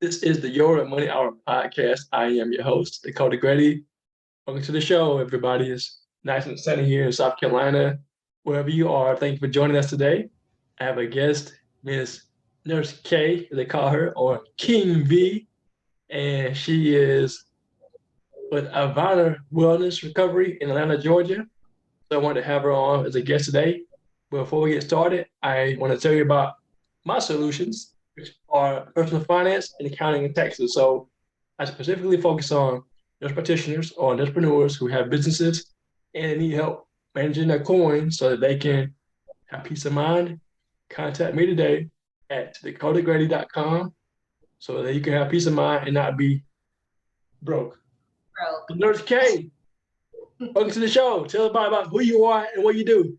This is the Your Money Hour podcast. I am your host, Dakota Grady. Welcome to the show, everybody. It's nice and sunny here in South Carolina. Wherever you are, thank you for joining us today. I have a guest, Miss Nurse K, as they call her, or King V, and she is with Ivannah Wellness Recovery in Atlanta, Georgia. So I wanted to have her on as a guest today. Before we get started, I want to tell you about my solutions, which are personal finance and accounting and taxes. So I specifically focus on nurse practitioners or entrepreneurs who have businesses and need help managing their coins so that they can have peace of mind. Contact me today at dakotagrady.com so that you can have peace of mind and not be broke. Broke. Nurse K, welcome to the show. Tell us about who you are and what you do.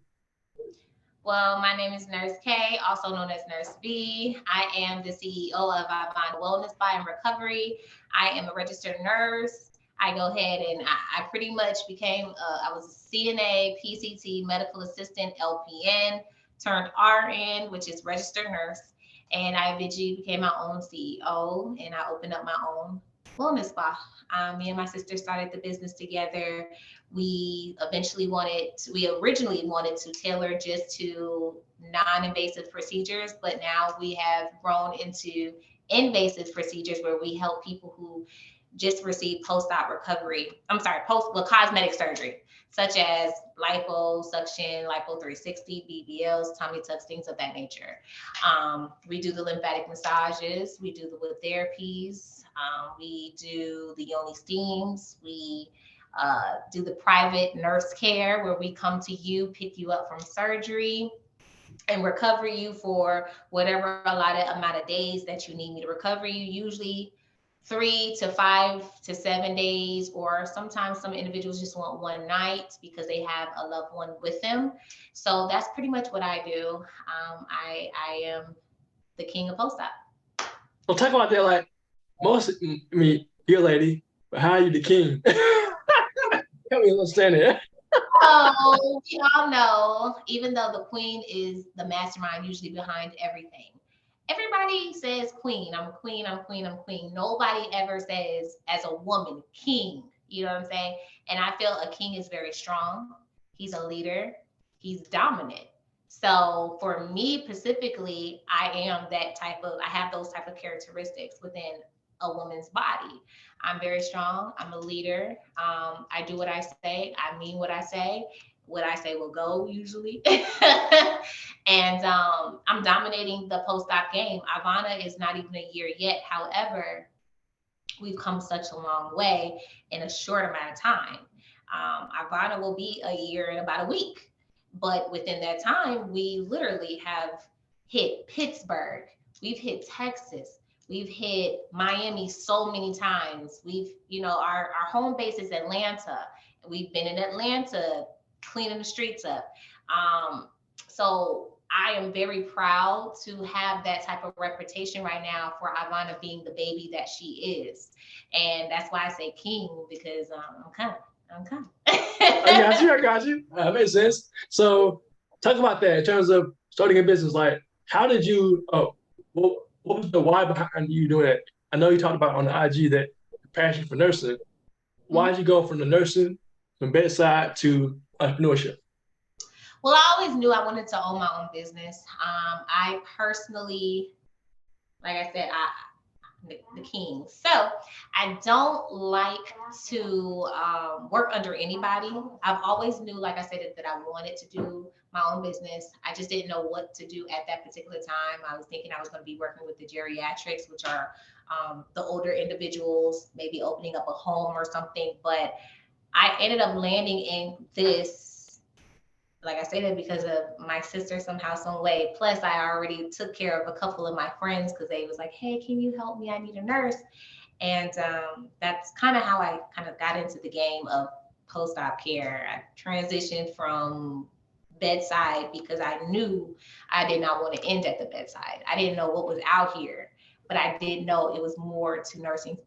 Well, my name is Nurse K, also known as Nurse V. I am the CEO of Ivannah Wellness Spa and Recovery. I am a registered nurse. I go ahead and I pretty much became, I was a CNA, PCT, medical assistant, LPN, turned RN, which is registered nurse. And I eventually became my own CEO and I opened up my own wellness spa. Me and my sister started the business together. We originally wanted to tailor just to non-invasive procedures, but now we have grown into invasive procedures where we help people who just received post-op recovery. Cosmetic surgery, such as liposuction, lipo 360, BBLs, tummy tucks, things of that nature. We do the lymphatic massages, we do the wood therapies, we do the yoni steams, we do the private nurse care where we come to you, pick you up from surgery, and recover you for whatever allotted amount of days that you need me to recover you. Usually 3 to 5 to 7 days, or sometimes some individuals just want one night because they have a loved one with them. So that's pretty much what I do. I am the king of post-op. Well, talk about that. Like you're a lady, but how are you the king? Help me understand it. So we all know, even though the queen is the mastermind usually behind everything, everybody says queen, I'm queen, I'm queen, I'm queen. Nobody ever says as a woman, king. You know what I'm saying? And I feel a king is very strong. He's a leader. He's dominant. So for me specifically, I have those type of characteristics within a woman's body. I'm very strong. I'm a leader. I do what I say. I mean what I say. What I say will go usually. And I'm dominating the post-op game. Ivannah is not even a year yet. However, we've come such a long way in a short amount of time. Ivannah will be a year in about a week. But within that time, we literally have hit Pittsburgh. We've hit Texas. We've hit Miami so many times. Our home base is Atlanta. We've been in Atlanta cleaning the streets up. So I am very proud to have that type of reputation right now for Ivannah being the baby that she is. And that's why I say king, because I'm coming. I got you. Makes sense. So talk about that in terms of starting a business. Like, how did you, what was the why behind you doing it? I know you talked about on the IG that passion for nursing. Why did you go from the nursing, from bedside to entrepreneurship? Well, I always knew I wanted to own my own business. I personally, like I said, the king. So I don't like to work under anybody. I've always knew, like I said, that I wanted to do my own business. I just didn't know what to do at that particular time. I was thinking I was going to be working with the geriatrics, which are the older individuals, maybe opening up a home or something. But I ended up landing in this, like I say that because of my sister somehow, some way. Plus, I already took care of a couple of my friends because they was like, "Hey, can you help me? I need a nurse." And that's kind of how I kind of got into the game of post-op care. I transitioned from bedside because I knew I did not want to end at the bedside. I didn't know what was out here, but I did know it was more to nursing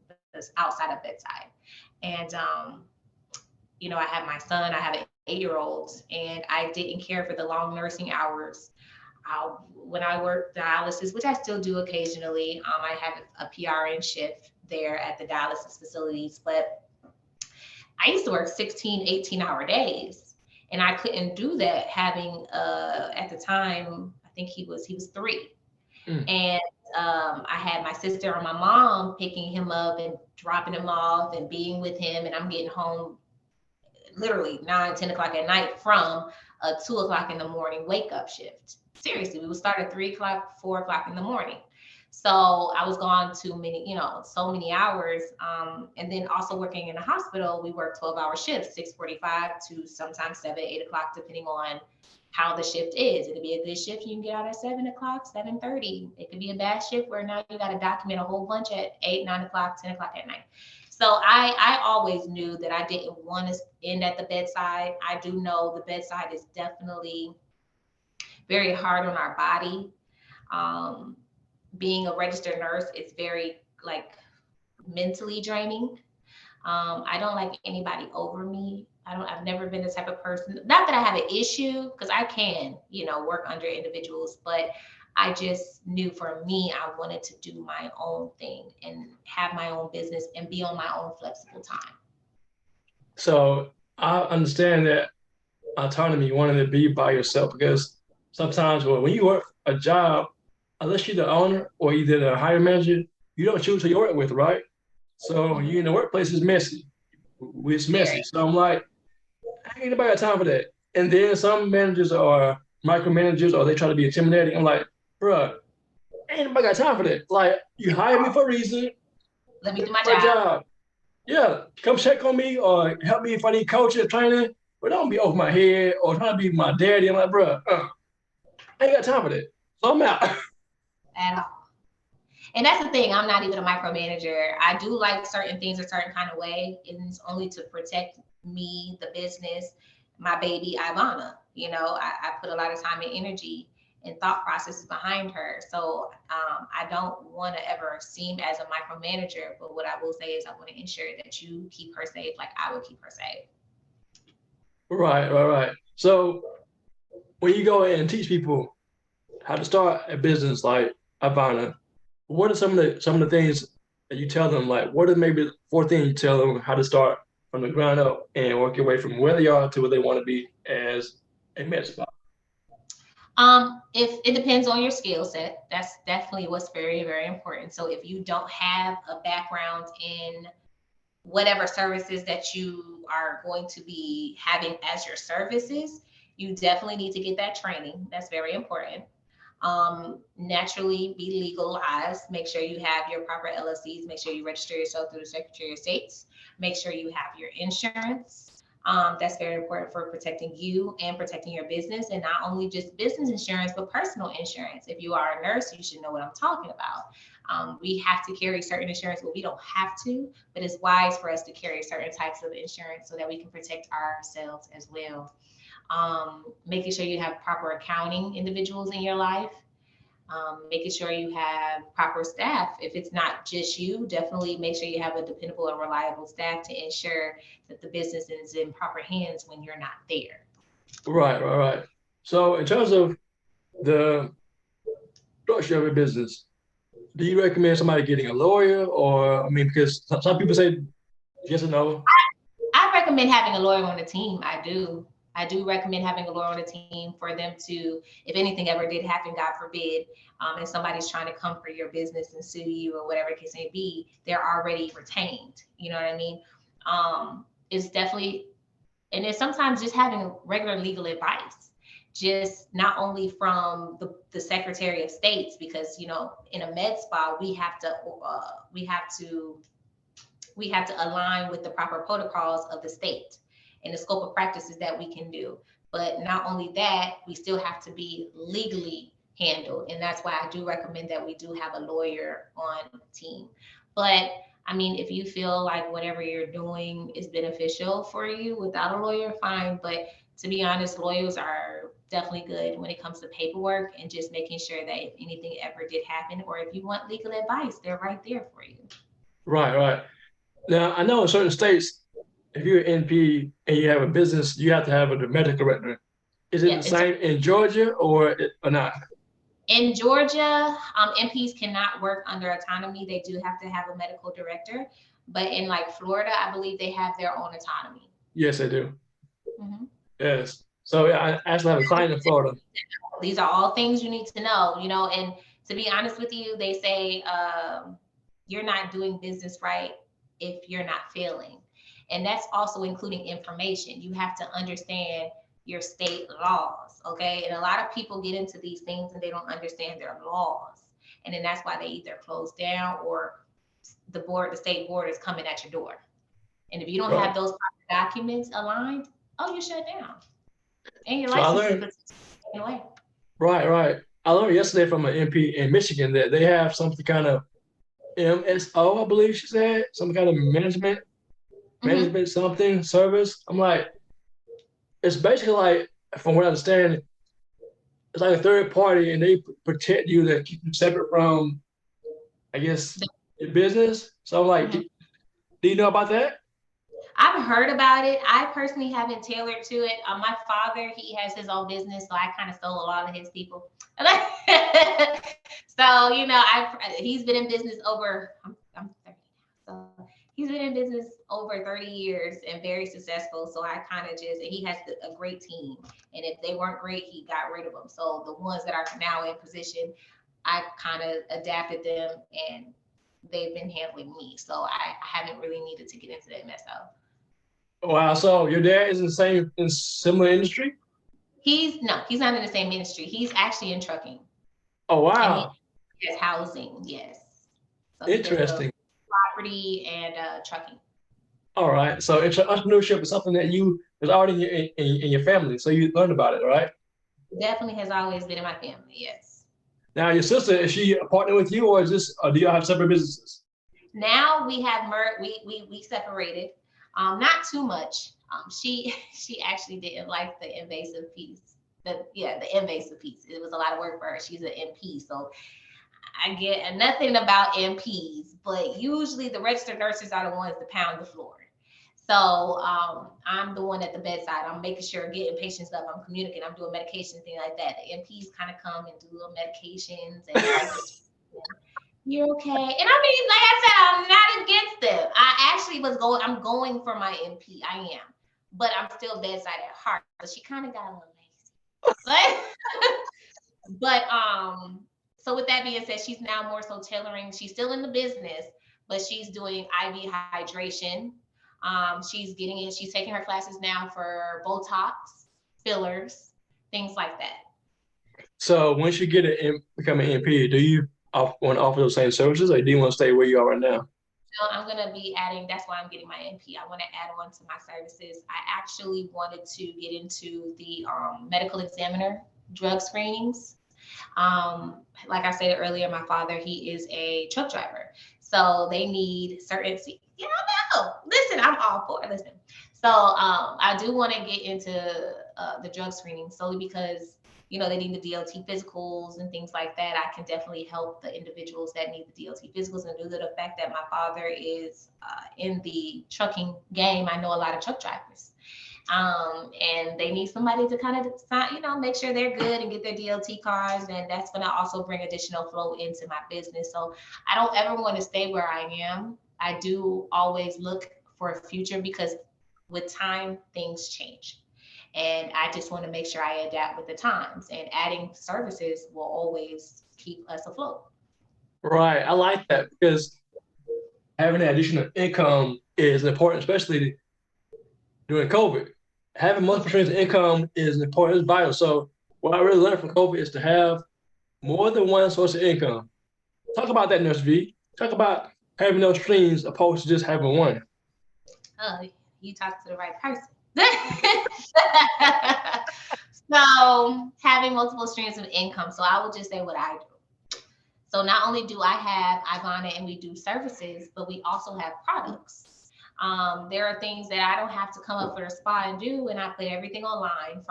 outside of bedside. And I have my son. I have an 8-year-old, and I didn't care for the long nursing hours. when I work dialysis, which I still do occasionally, I have a PRN shift there at the dialysis facilities, but I used to work 16, 18-hour days. And I couldn't do that having, at the time, I think he was 3. Mm. And I had my sister or my mom picking him up and dropping him off and being with him. And I'm getting home literally 9, 10 o'clock at night from a 2 o'clock in the morning wake up shift. Seriously, we would start at 3 o'clock, 4 o'clock in the morning. So I was gone too many, so many hours. And then also working in a hospital, we work 12-hour shifts, 6:45 to sometimes 7, 8 o'clock, depending on how the shift is. It could be a good shift, you can get out at 7 o'clock, 7:30. It could be a bad shift where now you got to document a whole bunch at 8, 9 o'clock, 10 o'clock at night. So I always knew that I didn't want to end at the bedside. I do know the bedside is definitely very hard on our body. Being a registered nurse, it's very like mentally draining. I don't like anybody over me. I've never been the type of person, not that I have an issue, because I can, work under individuals, but I just knew for me, I wanted to do my own thing and have my own business and be on my own flexible time. So I understand that autonomy, wanting to be by yourself, because sometimes when you work a job, unless you're the owner or either the hiring manager, you don't choose who you work with, right? So you in the workplace is messy. It's messy. So I'm like, I ain't nobody got time for that. And then some managers are micromanagers or they try to be intimidating. I'm like, bruh, ain't nobody got time for that. Like, you hired me for a reason. Let me do my For a job. job. Yeah, come check on me or help me if I need coaching or training. But don't be over my head or trying to be my daddy. I'm like, bruh, I ain't got time for that. So I'm out. At all. And that's the thing. I'm not even a micromanager. I do like certain things a certain kind of way, and it's only to protect me, the business, my baby Ivannah. I put a lot of time and energy and thought processes behind her. So I don't want to ever seem as a micromanager. But what I will say is I want to ensure that you keep her safe like I would keep her safe. Right. So when you go in and teach people how to start a business like Ivannah, what are some of the things that you tell them? Like, what are maybe 4 things you tell them how to start from the ground up and work your way from where they are to where they want to be as a med spa? If it depends on your skill set, that's definitely what's very, very important. So if you don't have a background in whatever services that you are going to be having as your services, you definitely need to get that training. That's very important. Naturally be legalized. Make sure you have your proper LLCs. Make sure you register yourself through the Secretary of State's. Make sure you have your insurance. That's very important for protecting you and protecting your business, and not only just business insurance, but personal insurance. If you are a nurse, you should know what I'm talking about. We have to carry certain insurance, but we don't have to, but it's wise for us to carry certain types of insurance so that we can protect ourselves as well. Making sure you have proper accounting individuals in your life. Making sure you have proper staff. If it's not just you, definitely make sure you have a dependable and reliable staff to ensure that the business is in proper hands when you're not there. Right. So in terms of the structure of a business, do you recommend somebody getting a lawyer, or I mean, because some people say yes or no? I recommend having a lawyer on the team. I do. I do recommend having a lawyer on the team for them to, if anything ever did happen, God forbid, and somebody's trying to come for your business and sue you or whatever the case may be, they're already retained. You know what I mean? It's definitely, and it's sometimes just having regular legal advice, just not only from the Secretary of State's, because in a med spa we have to align with the proper protocols of the state and the scope of practices that we can do. But not only that, we still have to be legally handled. And that's why I do recommend that we do have a lawyer on the team. But I mean, if you feel like whatever you're doing is beneficial for you without a lawyer, fine. But to be honest, lawyers are definitely good when it comes to paperwork and just making sure that if anything ever did happen, or if you want legal advice, they're right there for you. Right. Now I know in certain states, if you're an NP and you have a business, you have to have a medical director. Is it Yeah, the same in Georgia or not? In Georgia, MPs cannot work under autonomy. They do have to have a medical director. But in like Florida, I believe they have their own autonomy. Yes, they do. Mm-hmm. Yes. So I actually have a client in Florida. These are all things you need to know, and to be honest with you, they say you're not doing business right if you're not failing. And that's also including information. You have to understand your state laws, okay? And a lot of people get into these things and they don't understand their laws. And then that's why they either close down or the state board is coming at your door. And if you don't have those documents aligned, oh, you're shut down. And your So I license is learned, taken away. right. I learned yesterday from an MP in Michigan that they have something kind of MSO, I believe she said, some kind of management something service. I'm like, it's basically like, from what I understand, it's like a third party and they protect you, that keep you separate from, I guess, your business. So I'm like, do you know about that? I've heard about it. I personally haven't tailored to it. My father, he has his own business, so I kind of stole a lot of his people. So, he's been in business over, I'm 30 now. So he's been in business over 30 years and very successful. So I kind of and he has a great team. And if they weren't great, he got rid of them. So the ones that are now in position, I kind of adapted them and they've been handling me. So I haven't really needed to get into that mess up. Wow. So your dad is in similar industry? He's not in the same industry. He's actually in trucking. Oh, wow. He has housing, yes. So interesting. Property and trucking. All right. So entrepreneurship is something that is already in your family. So you learned about it, right? Definitely has always been in my family, yes. Now, your sister, is she a partner with you, or do y'all have separate businesses? Now we have we separated. Not too much. She actually didn't like the invasive piece. The invasive piece. It was a lot of work for her. She's an MP, so I get nothing about MPs, but usually the registered nurses are the ones that pound the floor. So I'm the one at the bedside. I'm making sure getting patients up. I'm communicating. I'm doing medications, things like that. The MPs kind of come and do little medications and you're okay. And I mean, like I said, I'm not against them. I actually I'm going for my MP. I am. But I'm still bedside at heart. So she kind of got a little lazy. But so with that being said, she's now more so tailoring. She's still in the business, but she's doing IV hydration. She's taking her classes now for Botox, fillers, things like that. So once you become an MP, do you want to offer those same services, or do you want to stay where you are right now? No, I'm going to be adding, that's why I'm getting my MP. I want to add on to my services. I actually wanted to get into the medical examiner drug screenings. Like I said earlier, my father, he is a truck driver. So they need certain, listen, I'm all for it. Listen. So I do want to get into the drug screening solely because they need the DLT physicals and things like that. I can definitely help the individuals that need the DLT physicals, and due to the fact that my father is in the trucking game, I know a lot of truck drivers. And they need somebody to kind of, make sure they're good and get their DLT cards. And that's going to also bring additional flow into my business. So I don't ever want to stay where I am. I do always look for a future because with time, things change. And I just want to make sure I adapt with the times, and adding services will always keep us afloat. Right. I like that because having that additional income is important, especially during COVID. Having multiple streams of income is important, it's vital. So what I really learned from COVID is to have more than one source of income. Talk about that, Nurse V. Talk about having those streams opposed to just having one. You talk to the right person. So having multiple streams of income. So I will just say what I do. So not only do I have Ivannah and we do services, but we also have products. There are things that I don't have to come up for a spot and do, and I put everything online.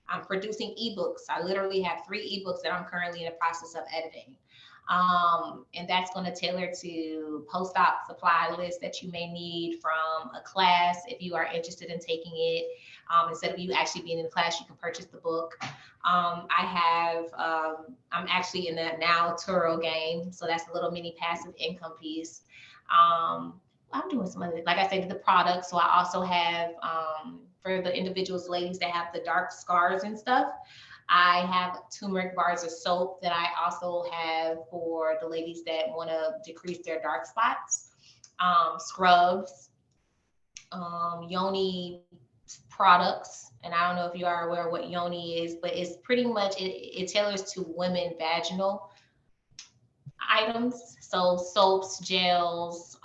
I'm producing ebooks. I literally have 3 ebooks that I'm currently in the process of editing. And that's going to tailor to post-op supply list that you may need from a class if you are interested in taking it. Instead of you actually being in the class, you can purchase the book. I'm actually in the now Turo game, so that's a little mini passive income piece. I'm doing some other, like I said, the products. So I also have, for the individuals, ladies that have the dark scars and stuff, I have turmeric bars of soap that I also have for the ladies that want to decrease their dark spots. Scrubs, yoni products. And I don't know if you are aware what yoni is, but it's pretty much, it tailors to women vaginal items. So soaps, gels,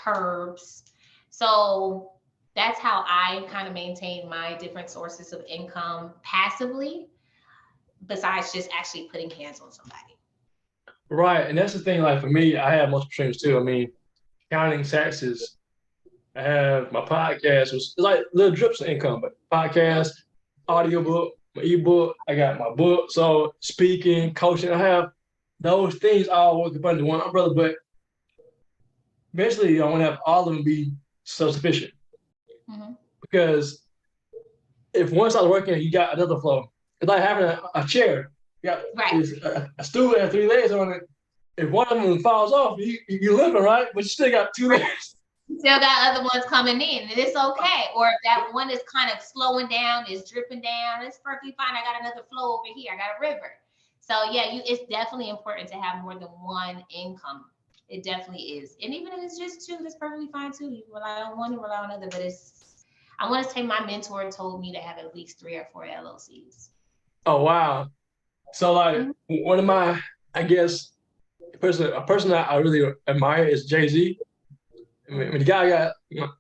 herbs. So that's how I kind of maintain my different sources of income passively, besides just actually putting hands on somebody. Right. And that's the thing, like for me, I have multiple streams too. I mean, counting taxes, I have my podcast, which is like little drips of income, but podcast, audiobook, my ebook, I got my book. So speaking, coaching, I have those things all work up under one umbrella, but eventually I want to have all of them be self-sufficient. Mm-hmm. Because if one starts working, you got another flow. It's like having a chair. You got a stool that has 3 legs on it. If one of them falls off, you're living, right? But you still got 2 legs. You still got other ones coming in, and it's okay. Or if that one is kind of slowing down, is dripping down, it's perfectly fine. I got another flow over here. I got a river. So yeah, it's definitely important to have more than one income. It definitely is. And even if it's just 2, that's perfectly fine too. You rely on one, you rely on another. But I want to say my mentor told me to have at least 3 or 4 LLCs. Oh wow. So like one of my, I guess, a person that I really admire is Jay-Z. When the guy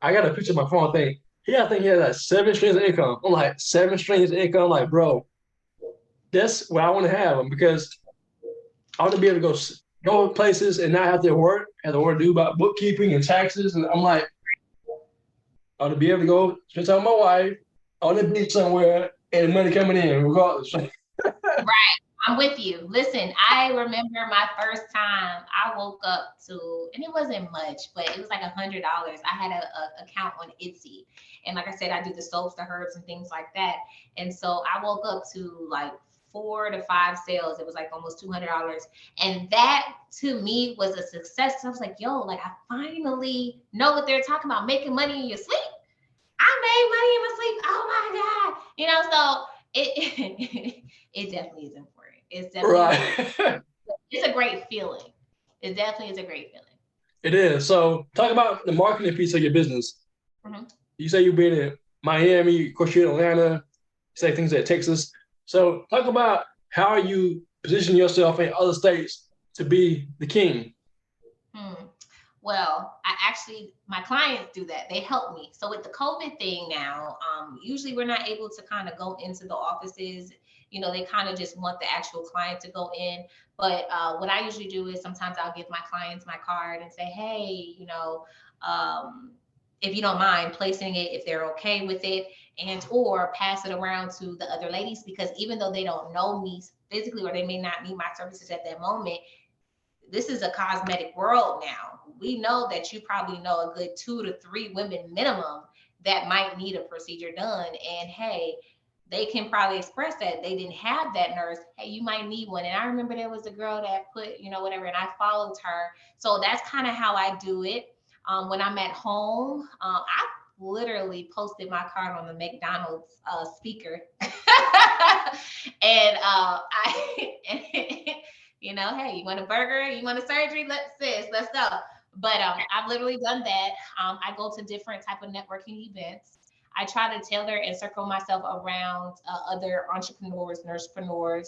I got a picture of my phone thing. I think he had like 7 streams of income. I'm like 7 streams of income. I'm like, bro, that's what I want to have, because I want to be able to go places and not have to do about bookkeeping and taxes. And I'm like, I want to be able to go spend time with my wife on the beach somewhere and money coming in regardless. Right. I'm with you. Listen, I remember my first time I woke up to, and it wasn't much, but it was like $100. I had a account on Etsy. And like I said, I do the soaps, the herbs, and things like that. And so I woke up to like 4 to 5 sales. It was like almost $200. And that to me was a success. I was like, yo, like I finally know what they're talking about, making money in your sleep. I made money in my sleep. Oh my God. You know, so it definitely is important. It's definitely right. It's a great feeling. It definitely is a great feeling. It is. So talk about the marketing piece of your business. Mm-hmm. You say you've been in Miami, of course you're in Atlanta, you say things at Texas. So talk about how you position yourself in other states to be the king. Well, my clients do that. They help me. So with the COVID thing now, usually we're not able to kind of go into the offices. You know, they kind of just want the actual client to go in. But what I usually do is sometimes I'll give my clients my card and say, hey, you know, if you don't mind placing it, if they're okay with it, and or pass it around to the other ladies, because even though they don't know me physically or they may not need my services at that moment, this is a cosmetic world now. We know that you probably know a good 2 to 3 women minimum that might need a procedure done. And hey, they can probably express that they didn't have that nurse. Hey, you might need one. And I remember there was a girl that put, you know, whatever, and I followed her. So that's kind of how I do it. When I'm at home, I literally posted my card on the McDonald's speaker. And you know, hey, you want a burger? You want a surgery? Let's go. But I've literally done that. I go to different type of networking events. I try to tailor and circle myself around other entrepreneurs, nursepreneurs.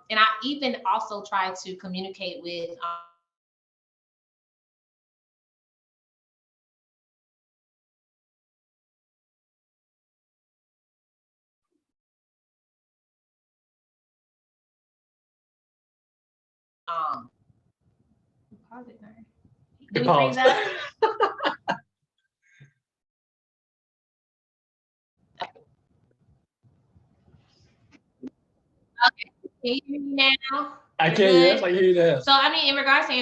And I even also try to communicate with pause it, did we freeze up? Okay. Can you hear me now? I We're can, yes, good. I hear you now. So I mean, in regards to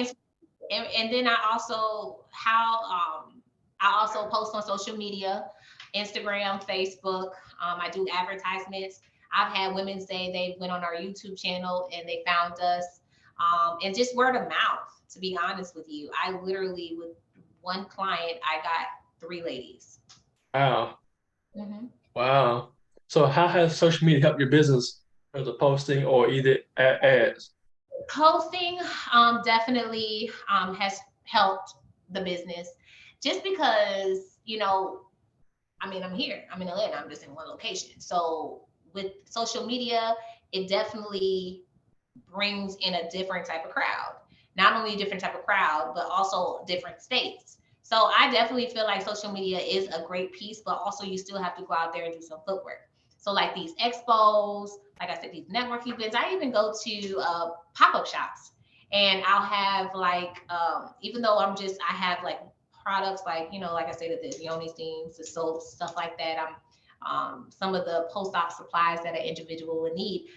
and then I also post on social media, Instagram, Facebook. I do advertisements. I've had women say they went on our YouTube channel and they found us, and just word of mouth. To be honest with you, I literally with one client, I got 3 ladies. Wow. Mm-hmm. Wow. So how has social media helped your business as a posting or either ads? Posting definitely has helped the business, just because I mean, I'm here. I'm in Atlanta. I'm just in one location. So with social media, it definitely brings in a different type of crowd. Not only a different type of crowd, but also different states. So I definitely feel like social media is a great piece, but also you still have to go out there and do some footwork. So like these expos, like I said, these networking events. I even go to pop-up shops, and I'll have like, even though I have like products like, like I said, the yoni steams, the soaps, stuff like that. Some of the post-op supplies that an individual would need.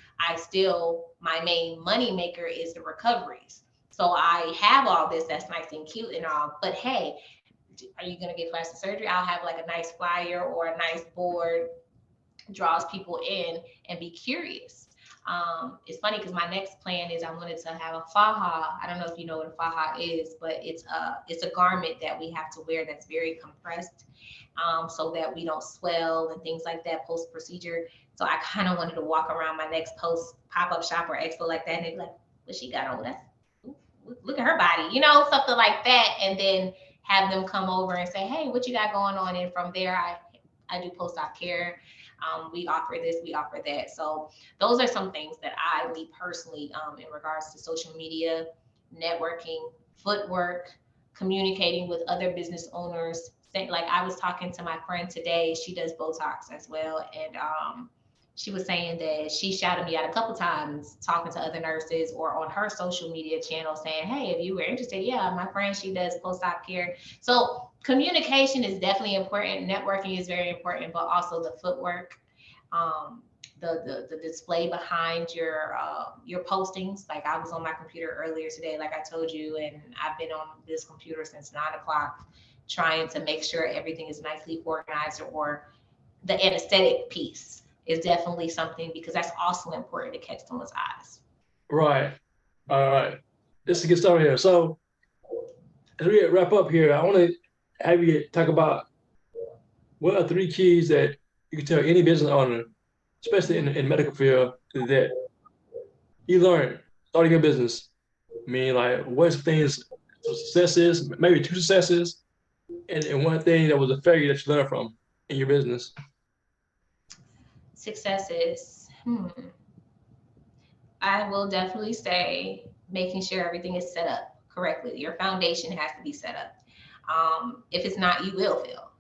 My main money maker is the recoveries. So I have all this that's nice and cute and all, but hey, are you going to get plastic surgery? I'll have like a nice flyer or a nice board, draws people in and be curious. It's funny because my next plan is I wanted to have a faja. I don't know if you know what a faja is, but it's a garment that we have to wear that's very compressed, so that we don't swell and things like that post procedure. So I kind of wanted to walk around my next post pop up shop or expo like that, and they'd be like, "What she got on? That's look at her body," something like that, and then have them come over and say, "Hey, what you got going on?" And from there, I do post op care. We offer this, we offer that. So those are some things that me personally, in regards to social media, networking, footwork, communicating with other business owners. Like I was talking to my friend today, she does Botox as well, and she was saying that she shouted me out a couple times talking to other nurses or on her social media channel saying, "Hey, if you were interested, yeah, my friend, she does post-op care." So communication is definitely important. Networking is very important, but also the footwork, um, the display behind your postings. Like I was on my computer earlier today, like I told you, and I've been on this computer since 9 o'clock, trying to make sure everything is nicely organized, or the anesthetic piece is definitely something, because that's also important to catch someone's eyes. Right. All right. Let's get started here. So as we wrap up here, I want to have you talk about what are 3 keys that you can tell any business owner, especially in the medical field, that you learned starting a business. I mean, like, what's things successes, maybe 2 successes, and one thing that was a failure that you learned from in your business. Successes. I will definitely say making sure everything is set up correctly. Your foundation has to be set up. If it's not, you will fail.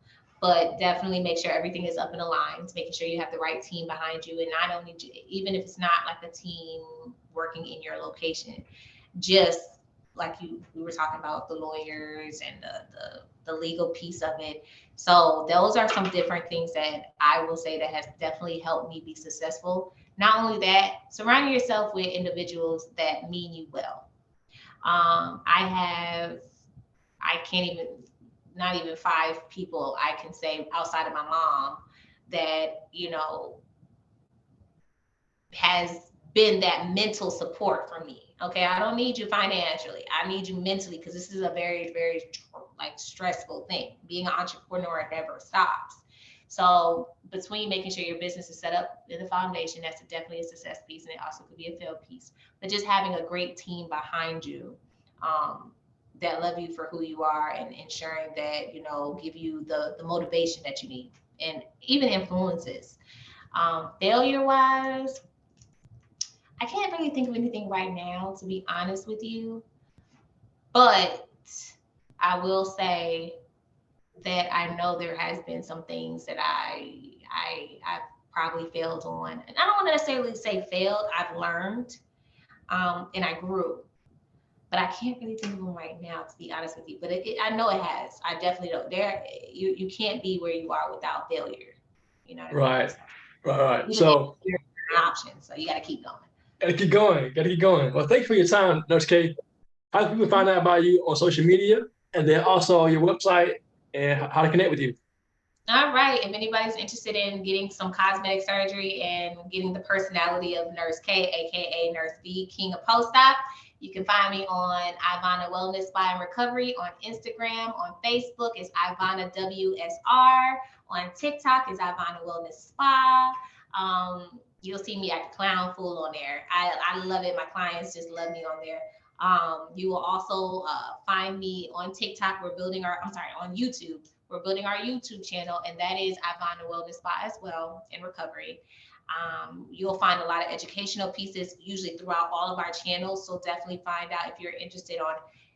But definitely make sure everything is up and aligned, making sure you have the right team behind you. And not only, even if it's not like a team working in your location, just like we were talking about the lawyers and the legal piece of it. So those are some different things that I will say that has definitely helped me be successful. Not only that, surround yourself with individuals that mean you well. I can't even, not even 5 people I can say outside of my mom that, has been that mental support for me. Okay, I don't need you financially. I need you mentally, because this is a very, very like stressful thing. Being an entrepreneur never stops. So between making sure your business is set up in the foundation, that's definitely a success piece, and it also could be a fail piece. But just having a great team behind you, that love you for who you are, and ensuring that give you the motivation that you need, and even influences. Failure wise, I can't really think of anything right now, to be honest with you. But I will say that I know there has been some things that I probably failed on. And I don't want to necessarily say failed. I've learned, and I grew. But I can't really think of them right now, to be honest with you. But I know it has. I definitely don't. You can't be where you are without failure. You know what I mean? Right. Right. Right. Even if So you're an option, so you got to keep going. Gotta keep going. Gotta keep going. Well, thanks for your time, Nurse K. How can people find out about you on social media, and then also your website and how to connect with you? All right. If anybody's interested in getting some cosmetic surgery and getting the personality of Nurse K, aka Nurse V, King of Post-op, you can find me on Ivannah Wellness Spa and Recovery on Instagram. On Facebook, it's Ivannah WSR. On TikTok, it's Ivannah Wellness Spa. You'll see me at the clown fool on there. I love it. My clients just love me on there. You will also find me on TikTok. On YouTube. We're building our YouTube channel, and that is Ivannah Wellness Spa as well in recovery. You'll find a lot of educational pieces usually throughout all of our channels. So definitely find out if you're interested on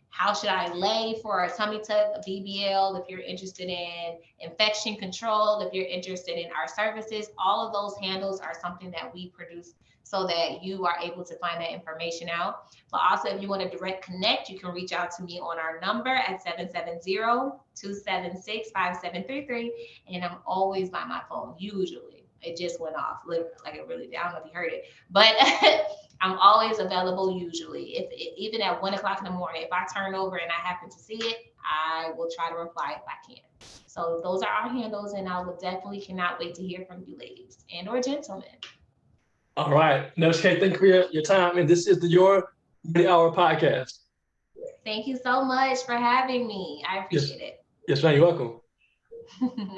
how should I lay for a tummy tuck, a BBL, if you're interested in infection control, if you're interested in our services. All of those handles are something that we produce so that you are able to find that information out. But also, if you want to direct connect, you can reach out to me on our number at 770-276-5733. And I'm always by my phone, usually. It just went off, literally, like it really did. I don't know if you heard it, but I'm always available usually. Even at 1 o'clock in the morning, if I turn over and I happen to see it, I will try to reply if I can. So those are our handles, and I will definitely cannot wait to hear from you ladies and or gentlemen. All right. Nurse K, thank you for your time. And this is Your Money Hour podcast. Thank you so much for having me. I appreciate it. Yes, ma'am. You're welcome. All right.